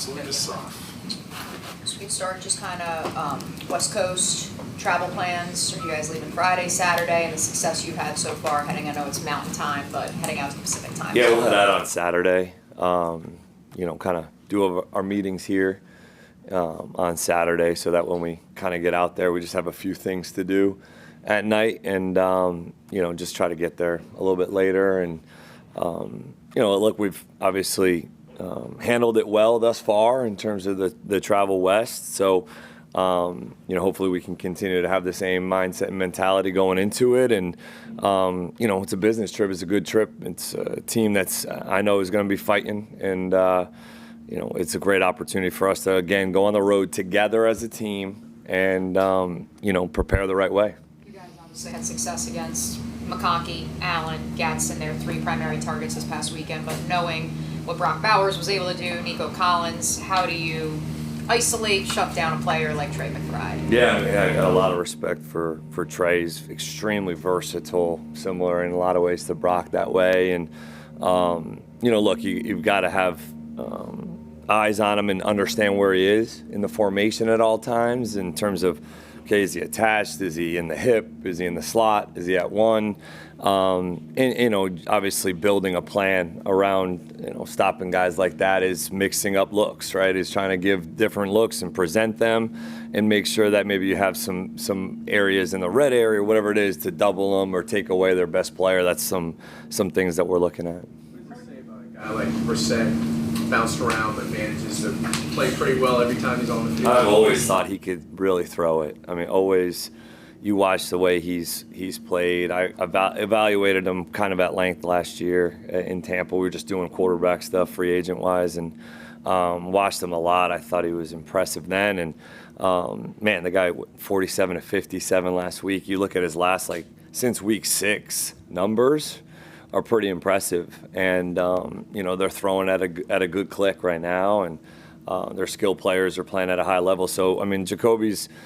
this week is soft. So we can start just kind of West Coast travel plans. Are you guys leaving Friday, Saturday, and the success you've had so far heading, I know it's mountain time, but heading out to Pacific time? Yeah, we'll head out on Saturday. Kind of do our meetings here on Saturday so that when we kind of get out there, we just have a few things to do at night and, just try to get there a little bit later. And, look, we've obviously handled it well thus far in terms of the travel west. So, hopefully we can continue to have the same mindset and mentality going into it. And, it's a business trip. It's a good trip. It's a team that's I know is going to be fighting. And, it's a great opportunity for us to, again, go on the road together as a team and, prepare the right way. You guys obviously had success against McConkey, Allen, Gadsden, their three primary targets this past weekend. But knowing what Brock Bowers was able to do, Nico Collins, how do you isolate, shut down a player like Trey McBride? Yeah, I got a lot of respect for Trey. He's extremely versatile, similar in a lot of ways to Brock that way. And, look, you've got to have eyes on him and understand where he is in the formation at all times in terms of, okay, is he attached? Is he in the hip? Is he in the slot? Is he at one? Obviously building a plan around, stopping guys like that is mixing up looks, right? Is trying to give different looks and present them and make sure that maybe you have some areas in the red area, whatever it is, to double them or take away their best player. That's some things that we're looking at. What do you say about a guy like Brissett, bounced around but manages to play pretty well every time he's on the field? I've always thought he could really throw it. I mean, always. You watch the way he's played. I evaluated him kind of at length last year in Tampa. We were just doing quarterback stuff, free agent-wise, and watched him a lot. I thought he was impressive then. And, the guy, 47 to 57 last week. You look at his last, since week 6 numbers are pretty impressive. And, they're throwing at a good click right now, and their skill players are playing at a high level. So, Jacoby's –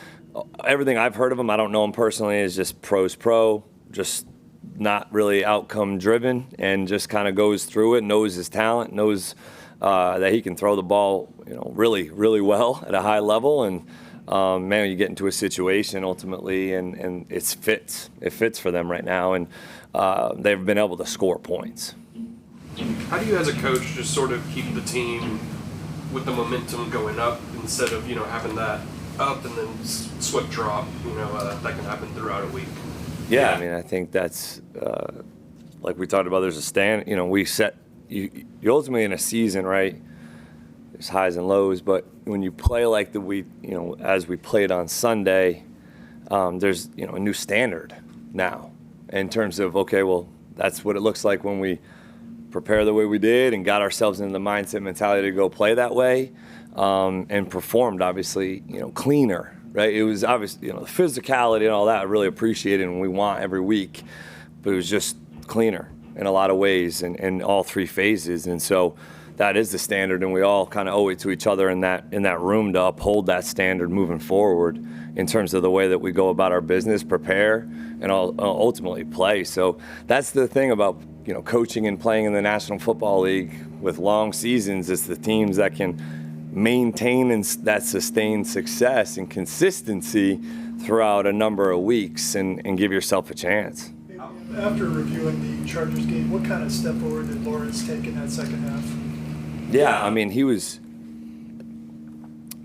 everything I've heard of him, I don't know him personally, is just pro's pro, just not really outcome driven, and just kind of goes through it, knows his talent, knows that he can throw the ball, really, really well at a high level. And you get into a situation ultimately, and it fits for them right now, and they've been able to score points. How do you, as a coach, just sort of keep the team with the momentum going up instead of having that up and then swift drop, that can happen throughout a week? Yeah, I think that's like we talked about. There's a stand. We set you ultimately in a season, right? There's highs and lows, but when you play like as we played on Sunday, there's a new standard now in terms of, okay, well, that's what it looks like when we prepare the way we did and got ourselves into the mindset mentality to go play that way. And performed, obviously, cleaner, right? It was obviously, the physicality and all that I really appreciated and we want every week, but it was just cleaner in a lot of ways and in all three phases. And so that is the standard, and we all kind of owe it to each other in that room to uphold that standard moving forward in terms of the way that we go about our business, prepare, and ultimately play. So that's the thing about, coaching and playing in the National Football League with long seasons. It's the teams that can maintain that sustained success and consistency throughout a number of weeks and give yourself a chance. After reviewing the Chargers game, what kind of step forward did Lawrence take in that second half? Yeah, he was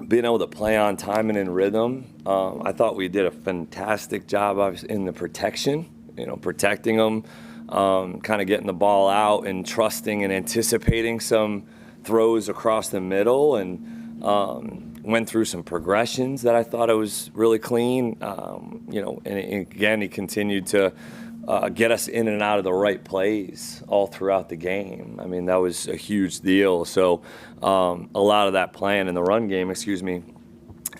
being able to play on time and in rhythm. I thought we did a fantastic job obviously in the protection, protecting them, kind of getting the ball out and trusting and anticipating some throws across the middle, and went through some progressions that I thought it was really clean. And again, he continued to get us in and out of the right plays all throughout the game. That was a huge deal. So a lot of that plan in the run game,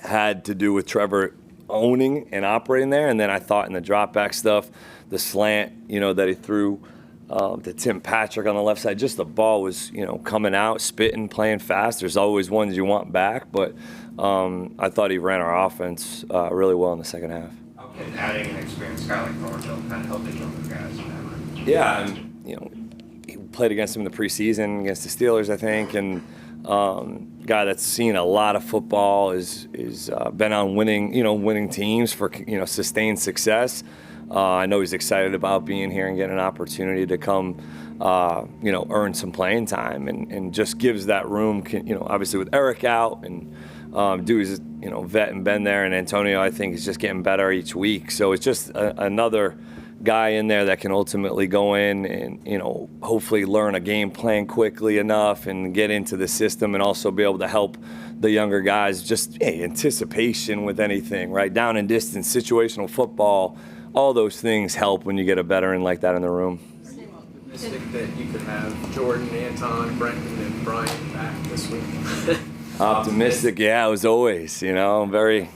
had to do with Trevor owning and operating there. And then I thought in the drop back stuff, the slant, that he threw to Tim Patrick on the left side, just the ball was, coming out, spitting, playing fast. There's always ones you want back, but I thought he ran our offense really well in the second half. And adding an experienced guy like Thornhill kind of helped the younger guys in that way. Yeah, and he played against him in the preseason against the Steelers, I think, and guy that's seen a lot of football, is been on winning teams for sustained success. I know he's excited about being here and getting an opportunity to come, earn some playing time, and just gives that room. Obviously with Eric out and Dewey's vet and been there, and Antonio I think is just getting better each week. So it's just another guy in there that can ultimately go in and hopefully learn a game plan quickly enough and get into the system, and also be able to help the younger guys. Just anticipation with anything, right? Down and distance, situational football, all those things help when you get a veteran like that in the room. Are you optimistic that you could have Jordan, Anton, Brenton, and Brian back this week? Optimistic, yeah, as always. I'm very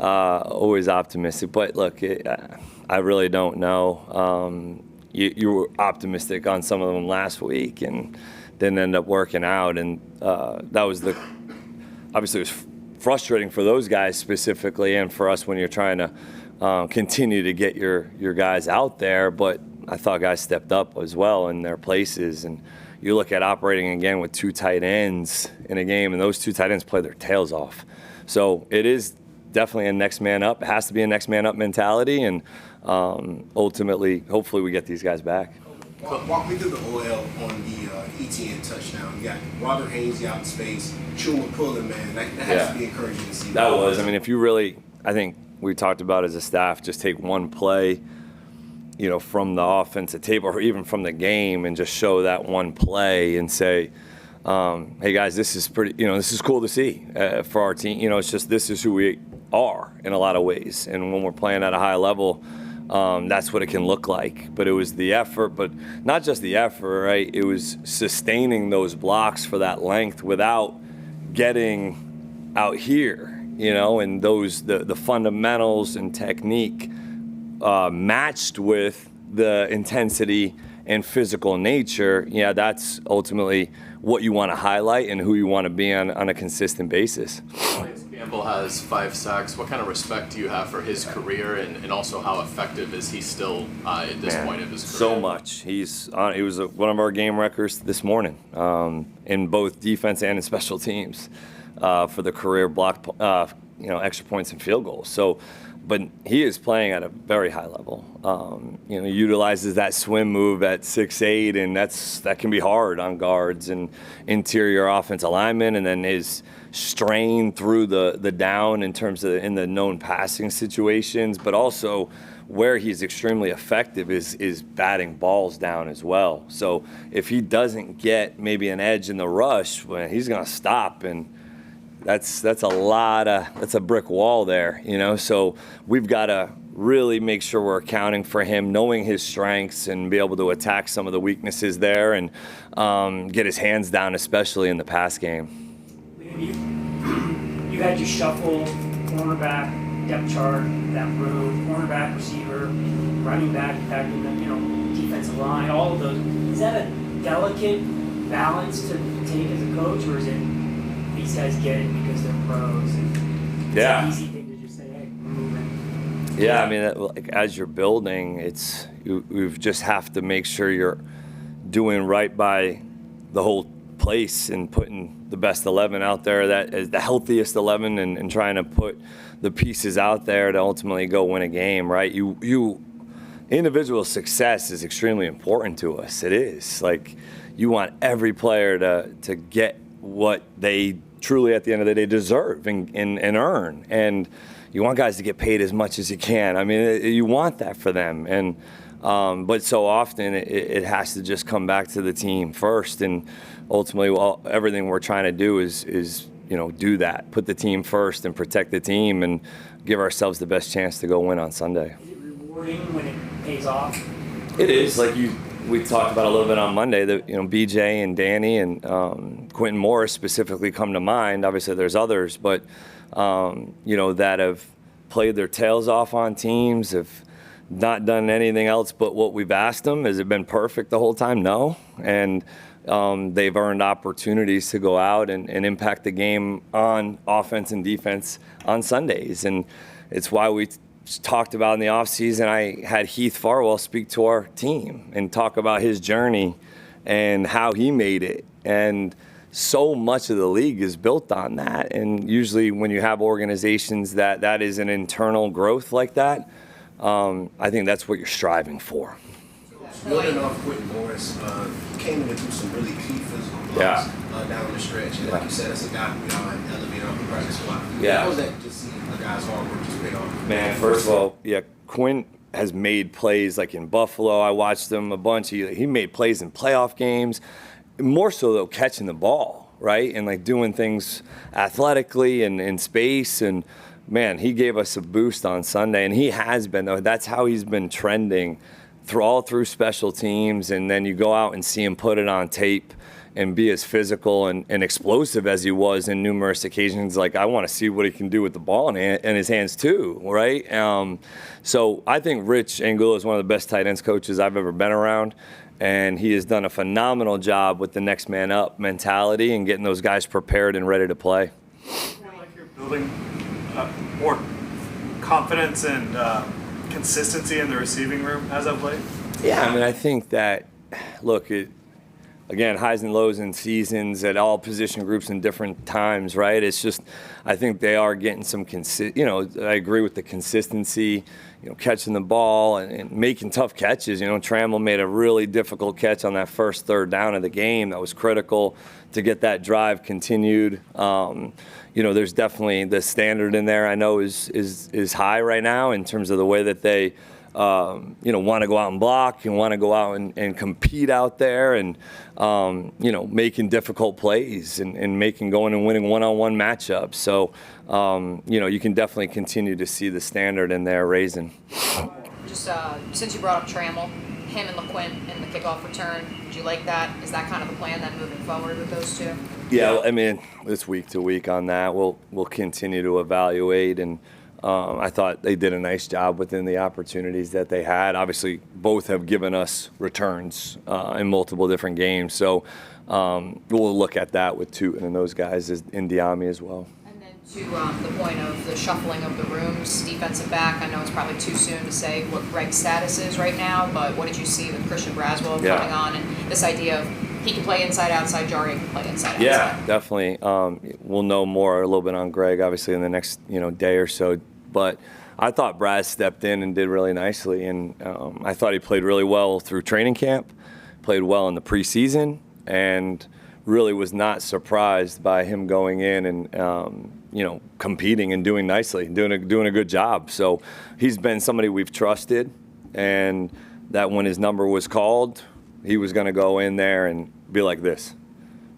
always optimistic. But look, I really don't know. You were optimistic on some of them last week and didn't end up working out, and that was obviously it was frustrating for those guys specifically, and for us when you're trying to continue to get your guys out there. But I thought guys stepped up as well in their places, and you look at operating again with 2 tight ends in a game, and those 2 tight ends play their tails off. So it is definitely a next man up. It has to be a next man up mentality, and ultimately, hopefully we get these guys back. Walk me through the OL on the ETN touchdown. You got Robert Haynes out in space, Chuma pulling, man. That has to be encouraging to see. That was. I mean, if you really, I think we talked about as a staff, just take one play, from the offensive tape or even from the game, and just show that one play and say, hey guys, this is pretty, this is cool to see for our team. It's just, this is who we are in a lot of ways. And when we're playing at a high level, that's what it can look like. But it was the effort, but not just the effort, right? It was sustaining those blocks for that length without getting out here, and those, the fundamentals and technique matched with the intensity and physical nature. Yeah, that's ultimately what you want to highlight and who you want to be on a consistent basis. Campbell has 5 sacks. What kind of respect do you have for his career, and also how effective is he still at this point of his career? So much. He was one of our game records this morning in both defense and in special teams for the career block, extra points and field goals. So, but he is playing at a very high level. Utilizes that swim move at 6'8", and that can be hard on guards and interior offensive linemen, and then his strain through the down in terms of in the known passing situations, but also where he's extremely effective is batting balls down as well. So if he doesn't get maybe an edge in the rush, well, he's going to stop, and that's a brick wall there, So we've got to really make sure we're accounting for him, knowing his strengths, and be able to attack some of the weaknesses there, and get his hands down, especially in the pass game. You had your shuffle, cornerback, depth chart, that room, cornerback, receiver, running back, in the defensive line, all of those. Is that a delicate balance to take as a coach, or is it these guys get it because they're pros? And it's an easy thing to just say, hey, we're moving. Yeah, I mean, as you're building, you just have to make sure you're doing right by the whole place and putting the best 11 out there, that is the healthiest 11, and trying to put the pieces out there to ultimately go win a game, right? Individual success is extremely important to us. It is. Like, you want every player to get what they truly at the end of the day deserve and earn, and you want guys to get paid as much as you can. I mean, you want that for them, and but so often it has to just come back to the team first, and ultimately, everything we're trying to do is do that, put the team first and protect the team, and give ourselves the best chance to go win on Sunday. Is it rewarding when it pays off? It is. Like we talked about a little bit on Monday, that BJ and Danny and Quentin Morris specifically come to mind. Obviously, there's others, but that have played their tails off on teams, have not done anything else but what we've asked them. Has it been perfect the whole time? No. And they've earned opportunities to go out and impact the game on offense and defense on Sundays. And it's why we talked about in the offseason, I had Heath Farwell speak to our team and talk about his journey and how he made it. And so much of the league is built on that. And usually when you have organizations that is an internal growth like that, I think that's what you're striving for. Building off Quentin Morris, came in and threw some really key physical blocks down the stretch. And like you said, that's a guy who y'all have elevated off the practice squad. Yeah. How was that just seeing a guy's hard work just pay off? Man, first of all, Quinn has made plays like in Buffalo. I watched him a bunch. He made plays in playoff games. More so, though, catching the ball, right? And like doing things athletically and in space. And man, he gave us a boost on Sunday. And he has been, though. That's how he's been trending through special teams. And then you go out and see him put it on tape and be as physical and explosive as he was in numerous occasions. Like, I want to see what he can do with the ball in his hands too, right? So I think Rich Angulo is one of the best tight ends coaches I've ever been around, and he has done a phenomenal job with the next man up mentality and getting those guys prepared and ready to play. I feel like you're building more confidence and consistency in the receiving room as of late? Yeah, I mean, I think that, look, again, highs and lows in seasons at all position groups in different times, right? It's just, I think they are getting some, I agree with the consistency, catching the ball and making tough catches. Trammell made a really difficult catch on that first third down of the game that was critical to get that drive continued. There's definitely the standard in there I know is high right now in terms of the way that they want to go out and block and want to go out and compete out there and, making difficult plays and going and winning one-on-one matchups. So, you can definitely continue to see the standard in there raising. Just since you brought up Trammell, him and LeQuint in the kickoff return, did you like that? Is that kind of the plan then moving forward with those two? Yeah, I mean, it's week to week on that. We'll continue to evaluate, and I thought they did a nice job within the opportunities that they had. Obviously, both have given us returns in multiple different games. So we'll look at that with Tootin and those guys in Diami as well. And then to the point of the shuffling of the rooms, defensive back, I know it's probably too soon to say what Greg's status is right now, but what did you see with Christian Braswell coming on and this idea of he can play inside, outside, Jari can play inside, outside? Yeah, definitely. We'll know more a little bit on Greg, obviously, in the next day or so. But I thought Brad stepped in and did really nicely, and I thought he played really well through training camp, played well in the preseason, and really was not surprised by him going in and competing and doing nicely, doing a good job. So he's been somebody we've trusted, and that when his number was called, he was going to go in there and be like this.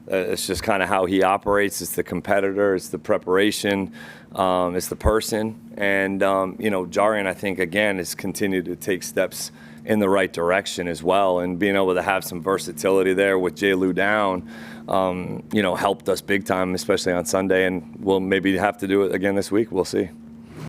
It's just kind of how he operates. It's the competitor. It's the preparation. It's the person. And, Jarian, I think, again, has continued to take steps in the right direction as well. And being able to have some versatility there with J. Lou down, helped us big time, especially on Sunday. And we'll maybe have to do it again this week. We'll see.